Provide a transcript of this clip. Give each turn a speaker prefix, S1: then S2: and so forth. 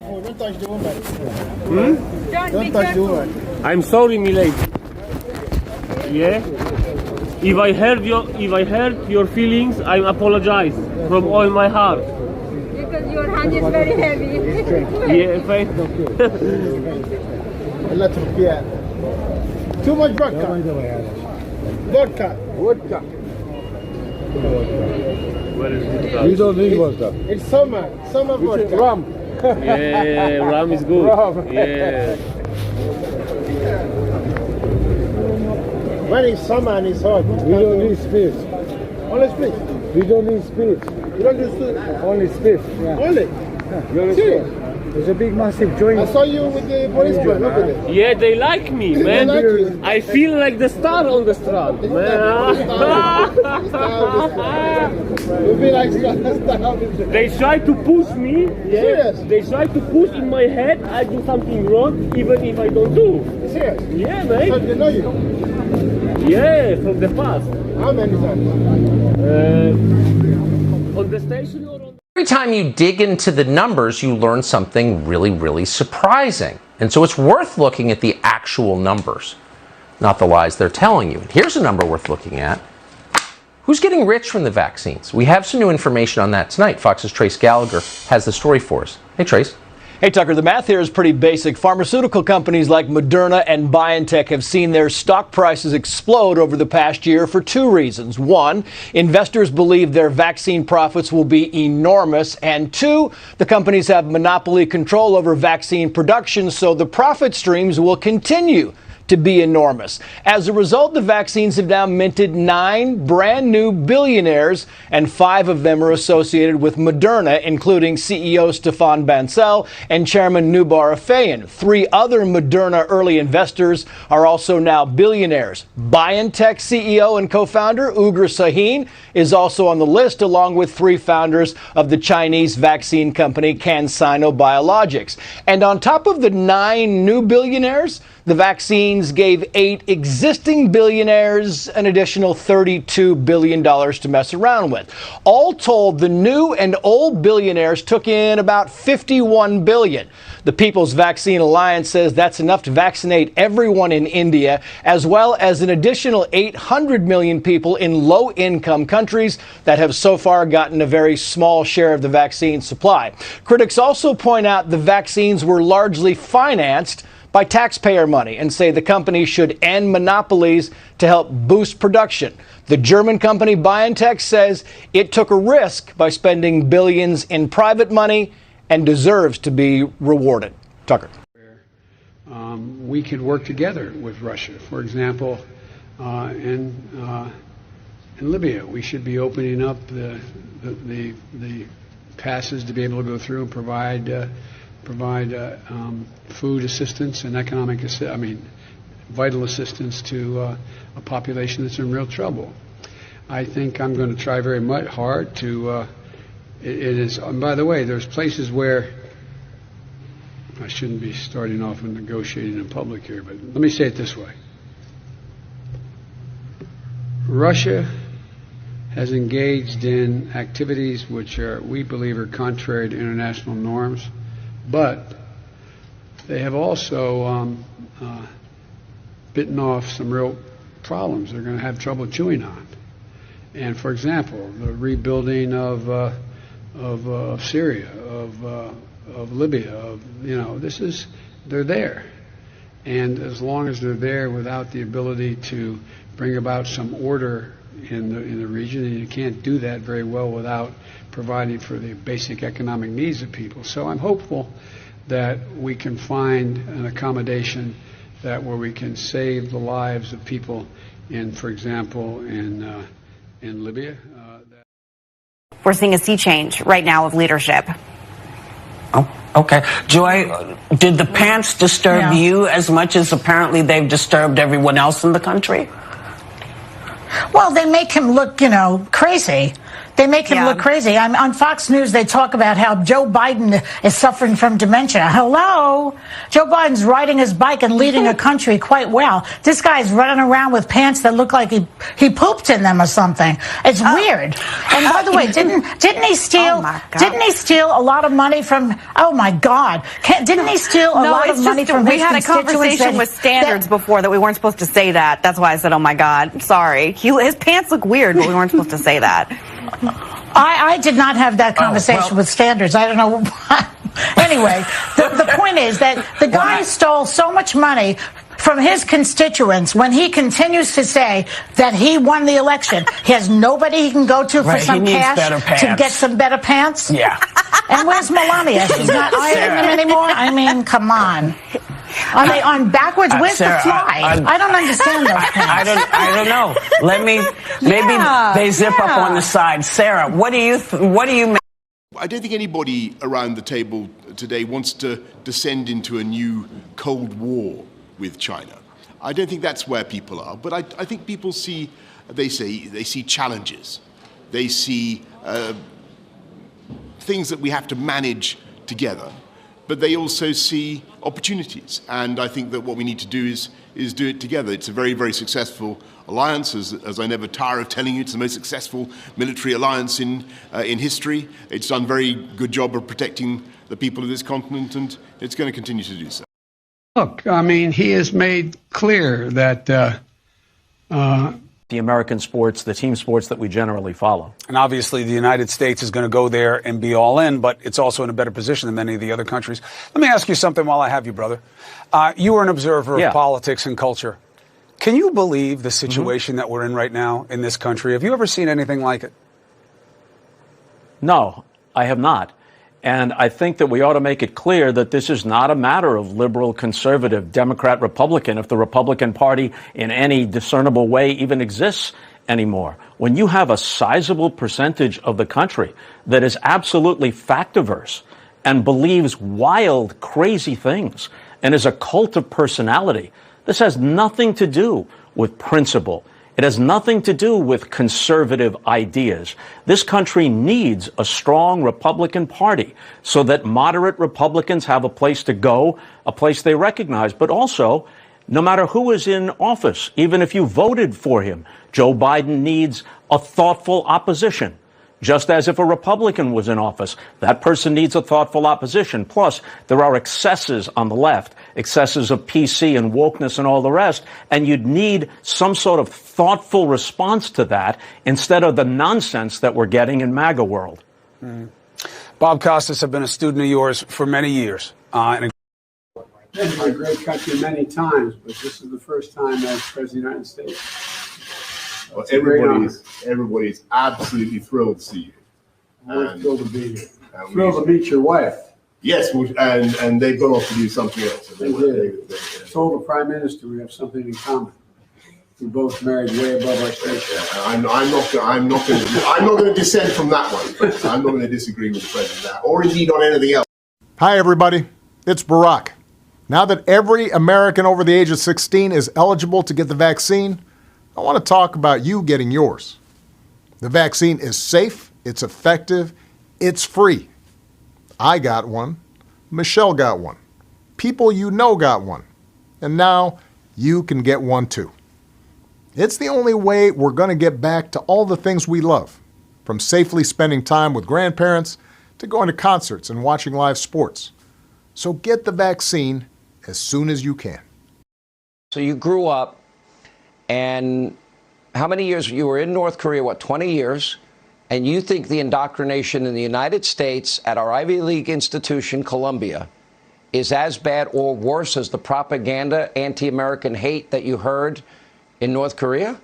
S1: Oh, don't touch the woman.
S2: Don't touch the woman.
S3: I'm sorry, Milady. Yeah. If I hurt your feelings, I apologize from all my heart.
S2: Because your hand is very heavy.
S3: Yeah, thank you.
S1: Too much vodka. Vodka.
S3: Where is it?
S4: You don't need vodka.
S1: It's summer vodka.
S4: Rum.
S3: Yeah, rum is good. Yeah.
S1: When it's summer and it's hot.
S4: We don't need spirits.
S1: Only split.
S4: We don't need spirits.
S1: You don't do split.
S4: Only spirits. Yeah.
S1: Only.
S4: You're
S1: Serious?
S4: There's a big massive joint.
S1: I saw you with the policeman. Look at it.
S3: Yeah, they like me, man.
S1: like you.
S3: I feel like the star on the strand, man.
S1: You feel like star.
S3: They try to push me. Yeah.
S1: Serious?
S3: They try to push in my head. I do something wrong, even if I don't do.
S1: Serious?
S3: Yeah,
S1: So
S3: mate.
S1: they know you.
S3: Yeah, from the past.
S1: How many times?
S3: On the station or on?
S5: Every time you dig into the numbers, you learn something really, really surprising. And so it's worth looking at the actual numbers, not the lies they're telling you. And here's a number worth looking at. Who's getting rich from the vaccines? We have some new information on that tonight. Fox's Trace Gallagher has the story for us. Hey, Trace.
S6: Hey, Tucker, the math here is pretty basic. Pharmaceutical companies like Moderna and BioNTech have seen their stock prices explode over the past year for two reasons. One, investors believe their vaccine profits will be enormous. And two, the companies have monopoly control over vaccine production, so the profit streams will continue to be enormous. As a result, the vaccines have now minted 9 brand new billionaires, and 5 of them are associated with Moderna, including CEO Stéphane Bancel and Chairman Noubar Afeyan. 3 other Moderna early investors are also now billionaires. BioNTech CEO and co-founder Ugur Sahin is also on the list, along with 3 founders of the Chinese vaccine company CanSino Biologics. And on top of the 9 new billionaires, the vaccines gave 8 existing billionaires an additional $32 billion to mess around with. All told, the new and old billionaires took in about $51 billion. The People's Vaccine Alliance says that's enough to vaccinate everyone in India, as well as an additional 800 million people in low-income countries that have so far gotten a very small share of the vaccine supply. Critics also point out the vaccines were largely financed by taxpayer money and say the company should end monopolies to help boost production. The German company BioNTech says it took a risk by spending billions in private money and deserves to be rewarded. Tucker.
S7: We could work together with Russia. For example, in Libya, we should be opening up the passes to be able to go through and provide food assistance and vital assistance to a population that's in real trouble. I think I'm going to try very much hard to. And by the way, there's places where I shouldn't be starting off with negotiating in public here, but let me say it this way: Russia has engaged in activities which we believe are contrary to international norms. But they have also bitten off some real problems they're going to have trouble chewing on. And for example, the rebuilding of Syria, of Libya, they're there. And as long as they're there without the ability to bring about some order in the region, and you can't do that very well without providing for the basic economic needs of people. So I'm hopeful that we can find an accommodation where we can save the lives of people for example, in Libya.
S8: We're seeing a sea change right now of leadership.
S9: Oh, okay. Joy, did the pants disturb you as much as apparently they've disturbed everyone else in the country?
S10: Well, they make him look, crazy. They make him look crazy. On Fox News, they talk about how Joe Biden is suffering from dementia. Hello? Joe Biden's riding his bike and leading a country quite well. This guy's running around with pants that look like he pooped in them or something. It's weird. And by the way, didn't he steal? Didn't he steal a lot of money from? Oh my God! Didn't he steal a lot of money from?
S8: We had a conversation with Standards before that we weren't supposed to say that. That's why I said, "Oh my God, sorry." His pants look weird, but we weren't supposed to say that.
S10: I did not have that conversation with Standards. I don't know. Anyway, the point is that the guy stole so much money from his constituents when he continues to say that he won the election. He has nobody he can go to for some cash to get some better pants.
S9: Yeah.
S10: And where's Melania? She's not ironing them anymore? I mean, come on. Are they on backwards? Where's
S9: Sarah,
S10: the fly? I don't understand those pants.
S9: I don't know. Maybe they zip up on the side. Sarah, what do you make?
S11: I don't think anybody around the table today wants to descend into a new Cold War with China. I don't think that's where people are, but I think people see challenges. They see things that we have to manage together, but they also see opportunities. And I think that what we need to do is do it together. It's a very, very successful alliance, as I never tire of telling you. It's the most successful military alliance in history. It's done a very good job of protecting the people of this continent, and it's going to continue to do so.
S7: Look, I mean, he has made clear that
S12: the American sports, the team sports that we generally follow.
S13: And obviously the United States is going to go there and be all in, but it's also in a better position than many of the other countries. Let me ask you something while I have you, brother. You were an observer of politics and culture. Can you believe the situation that we're in right now in this country? Have you ever seen anything like it?
S12: No, I have not. And I think that we ought to make it clear that this is not a matter of liberal, conservative, Democrat, Republican, if the Republican Party in any discernible way even exists anymore. When you have a sizable percentage of the country that is absolutely fact-averse and believes wild, crazy things and is a cult of personality, this has nothing to do with principle. It has nothing to do with conservative ideas. This country needs a strong Republican Party so that moderate Republicans have a place to go, a place they recognize. But also, no matter who is in office, even if you voted for him, Joe Biden needs a thoughtful opposition. Just as if a Republican was in office, that person needs a thoughtful opposition. Plus, there are excesses on the left, excesses of PC and wokeness and all the rest, and you'd need some sort of thoughtful response to that instead of the nonsense that we're getting in MAGA world.
S13: Bob Costas, have been a student of yours for many years.
S7: Been to a great country many times, but this is the first time as President of the United States.
S11: Well, everybody's absolutely thrilled to see you.
S7: We're thrilled to be here. Thrilled to meet your wife.
S11: Yes, and they've gone off to do something else.
S7: They did. Told the Prime Minister we have something in common. We both married way above our station.
S11: I'm not going to dissent from that one. I'm not going to disagree with the president or indeed on anything else.
S14: Hi, everybody. It's Barack. Now that every American over the age of 16 is eligible to get the vaccine, I want to talk about you getting yours. The vaccine is safe, it's effective, it's free. I got one. Michelle got one. People you know got one. And now you can get one too. It's the only way we're going to get back to all the things we love, from safely spending time with grandparents to going to concerts and watching live sports. So get the vaccine as soon as you can.
S15: So you grew up, and how many years? You were in North Korea, 20 years, and you think the indoctrination in the United States at our Ivy League institution, Columbia, is as bad or worse as the propaganda, anti-American hate that you heard in North Korea?